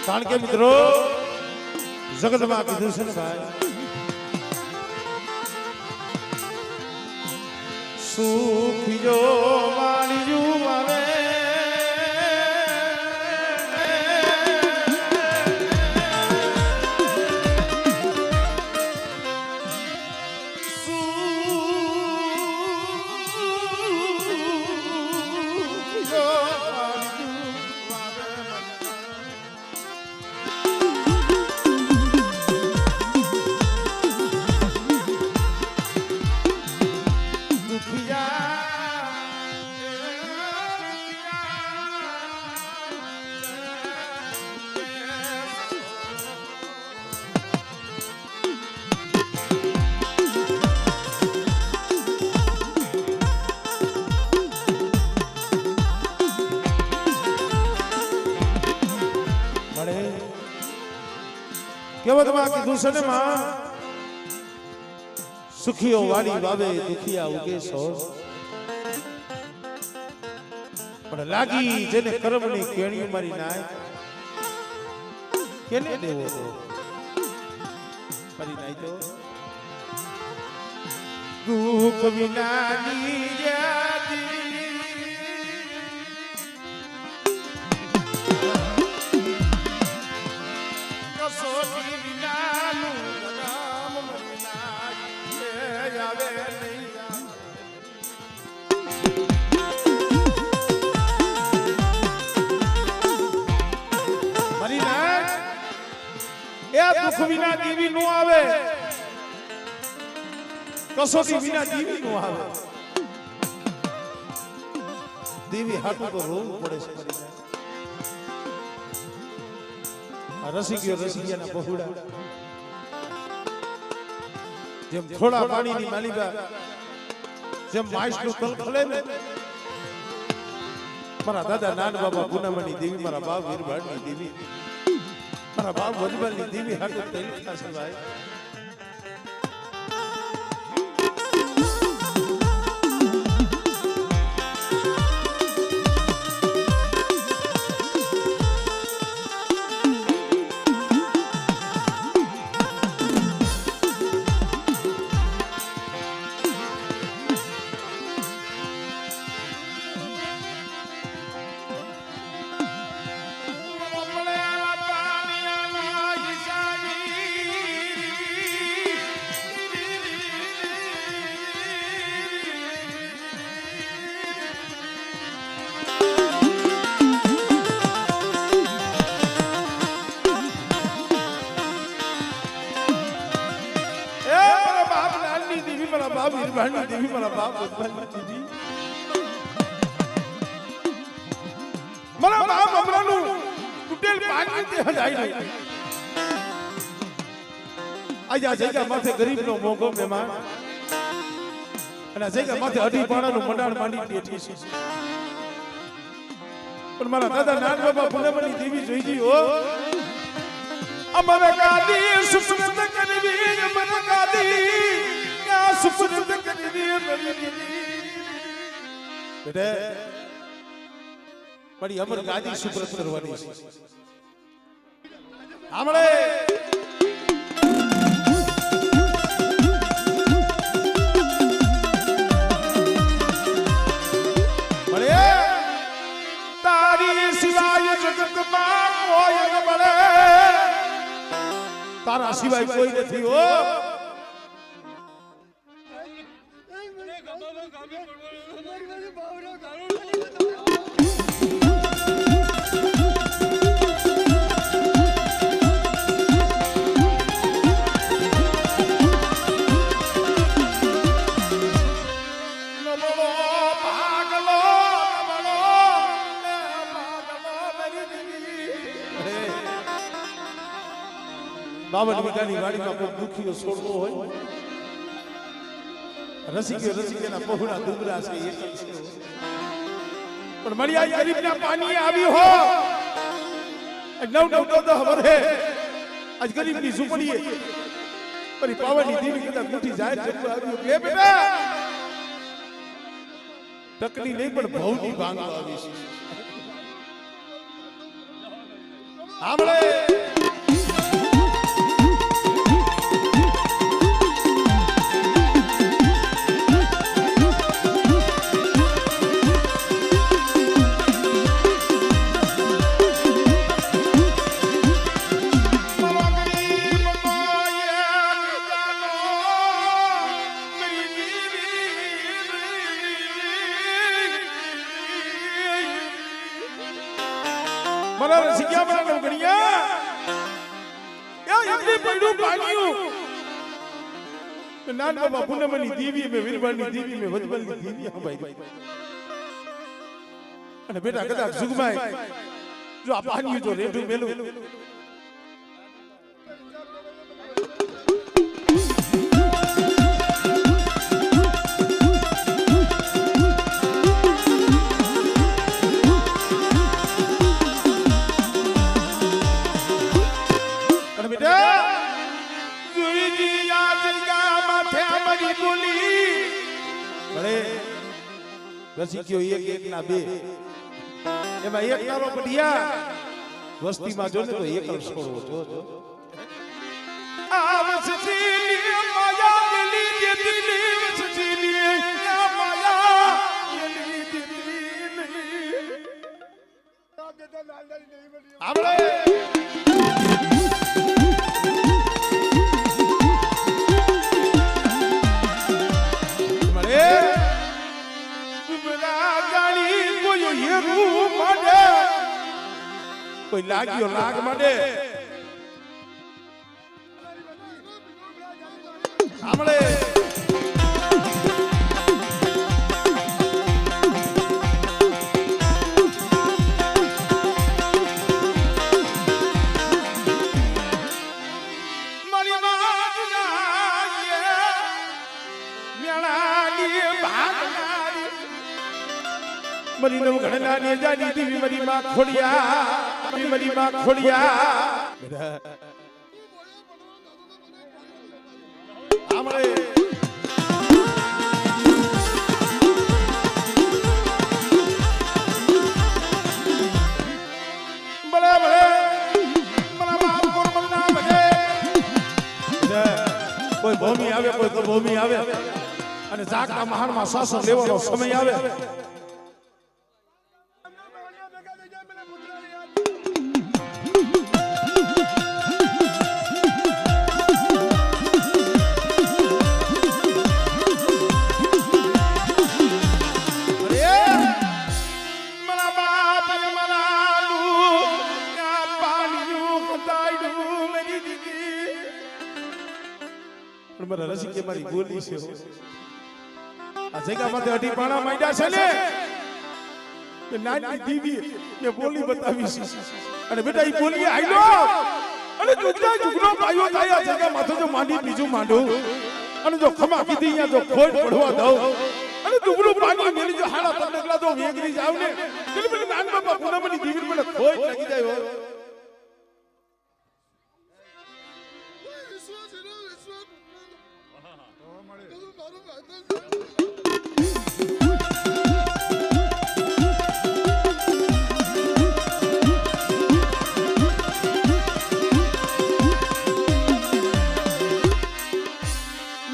કારણ કે મિત્રો જગતમાં કીધું છે ને ભાઈ સુખ જો વાળ્યું આવે કેવતમાં કીધું છે ને માં સુખીઓ વાડી વાવે દુખિયા ઉગે સોસ પણ લાગી જેને કર્મની કેણી મારી નાય કેને દેવો તો મારી નાય તો દુઃખ વિનાની યાદી દુઃખ વિના દેવી નો આવે કસોટી વિના દેવી નો આવે દેવી હાટું તો રોવું પડે છે રસિકિયાના બહુડા જેમ થોડા પાણીની માલિકા જેમ માઈસનું તલ ખલે ને મારા દાદા નાન બાબા પૂનમની દેવી મારા બાપ વીરભાડની દેવી મારા બાપ વજબલની દેવી હાટું તેલ ખાશે ભાઈ વીરભાડની દેવી મારા બાપ વજબલની દેવી મારા બાપ અમરાનું તૂટેલ પાણી તે હજાઈ નહીં આજા જગ્યા માથે ગરીબનો મોગો મહેમાન અને જગ્યા માથે અઢી પાણાનું મંડાણ માંડી બેઠી છે પણ મારા દાદા નાન બાબા પૂનમની દેવી જોઈ ગઈ હો અમર ગાદી સુપ્રત કરવી અમર ગાદી સુપ્રત કરવી બેટા મારી અમર ગાદી સુપ્રત કરવાની છે આમળે તારી સિવાય જગતમાં કોઈ ન મળે તારા સિવાય કોઈ નથી હો બાવન વીઘાની વાડીમાં કોઈ દુખીઓ છોડવો હોય રસિકના પહોળા ડુંગરા છે એક છે પણ મારી આ ગરીબના પાણી આવી હો નવ નવ દહ વર્ષે આજ ગરીબની ઝૂંપડીએ મારી પાવાની દેવી કદાચ ઉઠી જાય જમવા આવ્યો કે બેટા તકની નહીં પણ ભવની ભાંગવા આવી છે આમળે मला रसिकिया मला नवगणिया या इतने पड़ू पानियों नान बाबा पुनमनी देवी में वीरवानी देवी में वदवली देवी हां भाई અને બેટા કદાચ સુગમાય જો આ પાનિયું જો રેડું મેલું રસિક્યો એક ના બે એમાં એક તારો પઢિયા વસ્તીમાં જો ને તો એક જ છોડવો જો આવસતીલી માયા ગલી દેતી વસતીલી માયા ગલી દેતી આપણે કોઈ લાગ્યો લાગ માંડે સાંભળે મારી નવ ઘડના ને જાની દીવી મારી માં ખોડિયા મારી માં ખોડિયા આમળે બલે બલે મારા બાપ કોર મના બજે કોઈ ભૂમિ આવે કોઈ તો ભૂમિ આવે અને જાગતા મહાનમાં શાસન લેવાનો સમય આવે મારા રસિકે મારી બોલી છે આ જગ્યા માંથી અઢી પાણા માંડ્યા છે ને કે નાની દીવી મે બોલી બતાવી છે અને બેટા ઈ બોલી આઈલો અને જુગના જુગનો પાયો થાય જગ્યા માથે જો માંડી બીજું માંડો અને જો ખમા કીધી અહીંયા જો ખોટ પડવા દઉં અને દુબળું પાણી મેલી જો હાડા તડકલા જો વેગરી જાવ ને એટલે પેલી નાન બાપા પૂનમની દીવી મને ખોટ લાગી જાય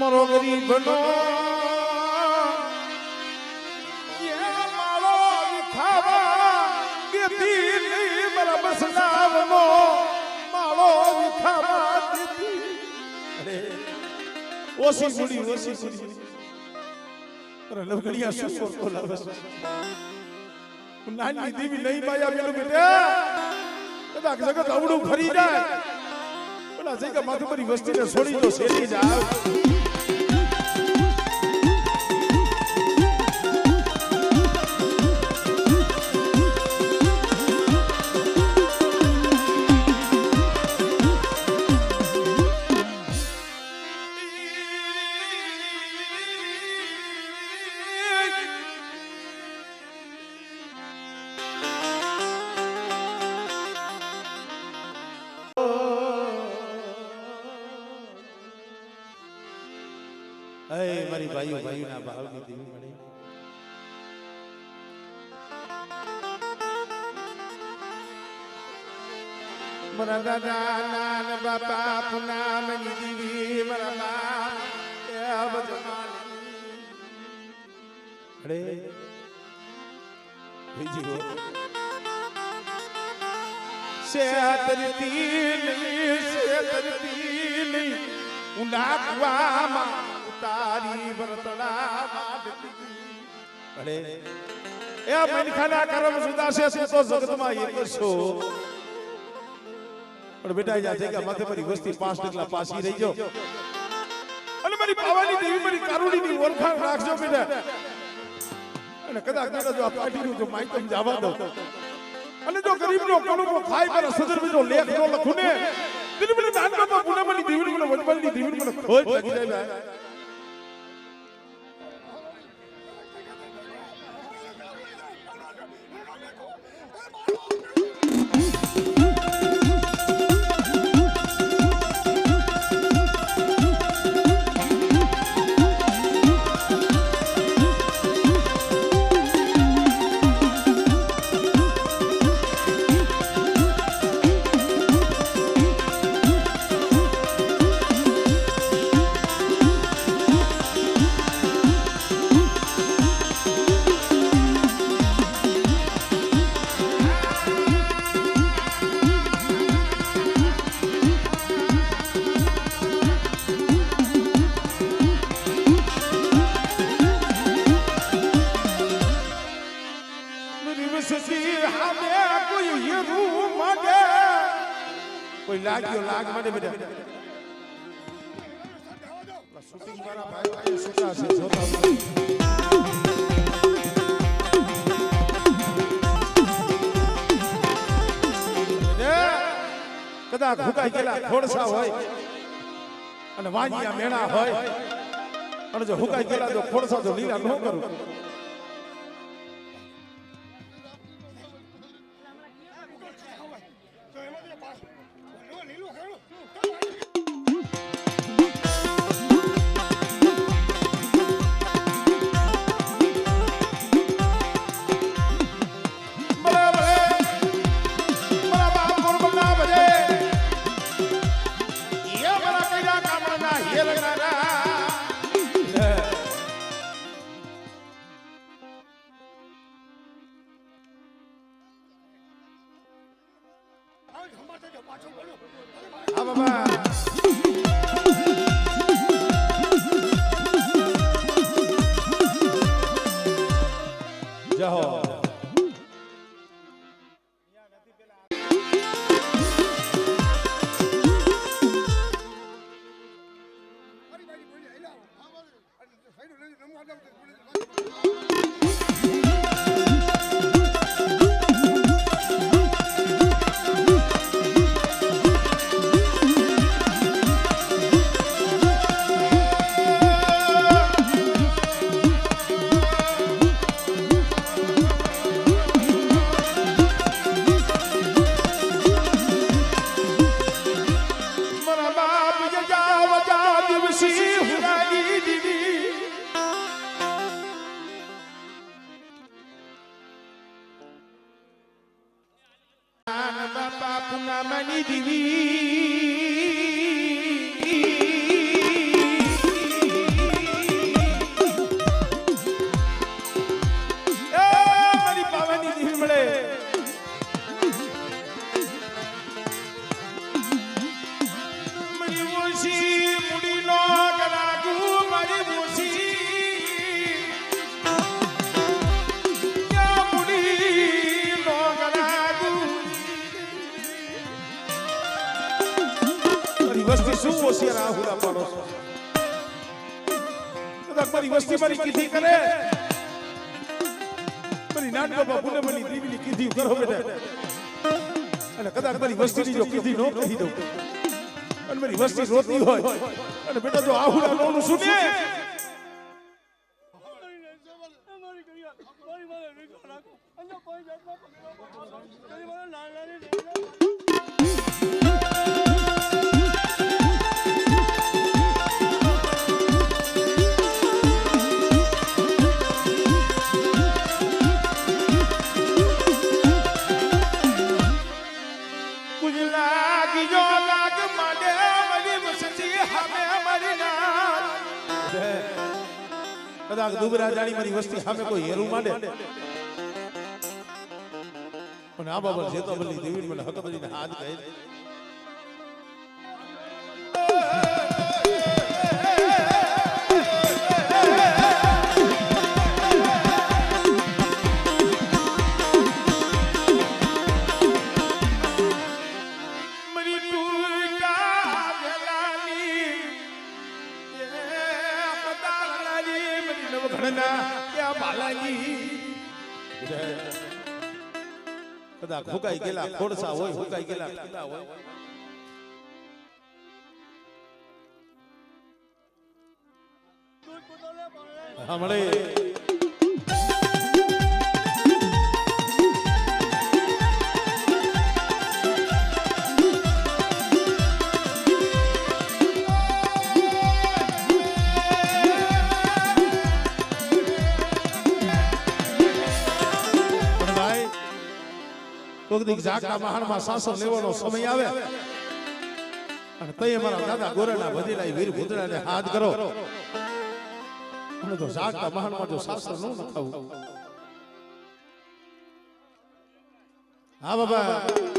મારો ગરીબનો યે મારો વિખાવા ગીતી ની મારા બસનાવનો મારો વિખાવા દીધી અરે ઓસી સુડી અરે લવગડિયા સુસોર કોલા બસ નાની દેવી નહીં માયા મેલો બેટા કદાચ જગત અવડું ફરી જાય પેલા જગ્યા માથે મારી વસ્તીને છોડી દો શેરી જાવ એ મારી ભાઈઓના ભાવની દેવી મળી મારા દાદા નાન બાપા પુનામની દેવી મારા બાપ એ અબજમાની અરે બીજી હો શેતરતી ઉનાકવામાં તારી બરતડા વાડતી અરે એ મનખાના કરમ સુદા છે તો જગતમાં એક છો પણ બેટા જા જગ્યા માથે મારી વસ્તી 5 ટકલા પાછી રહી ગયો અને મારી પાવાની દેવી મારી કારુણીની ઓળખાણ રાખજો બેટા અને કદાચ બેટા જો આ પાટીનું જો માઈકમ જવા દો અને જો ગરીબનો કણુકો ખાઈ મારા સદરવીનો લેખ નો લખું ને તેની મને નાનબાપા પુનામની દેવીની મને વડવાલની દેવીની મને ખોજ લાગી જાય લાગ્યો લાગ માટે બેટા શૂટિંગ વાળા ભાઈ સુતા છે જોતા કદાચ ભૂકાઈ ગયેલા ખોડસા હોય અને વાંજિયા મેણા હોય અને જો ભૂકાઈ ગયેલા જો ખોડસા જો લીલા ન કરું હા બાબા જાઓ બાપા પુનામની દેવી મારી પાવાની દેવી મળે મારી મોસી મુડી નો ગલાગુ મારી મોસી વસ્તી શું હોશિયાર આહુડા પાડો છો કદાચ મારી વસ્તી મારી કીધી કરે મારી નાનકા બાપુને મારી દીવીની કીધી કરો બેટા અને કદાચ મારી વસ્તીની જો કીધી ન કહી દઉં અને મારી વસ્તી રોતી હોય અને બેટા જો આહુડા નોનું સુને કદાચ દુબરા જાણી મારી વસ્તી સામે કોઈ હેરું માંડે પણ આ બાબત જેતોબલી દેવી મને હક બલીને હાથ કહે કદાચ હુકાઈ ગયેલા ખોડસા હોય હુકાઈ ગયેલા કીડા હોય હમણે કોક દી જાગના મહાનમાં સાસર લેવાનો સમય આવે અને તઈ અમારા દાદા ગોરાના વધેલા વીર ભૂતળાને હાથ કરો અને તો જાગના મહાનમાં જો સાસર ન થવું હા બાબા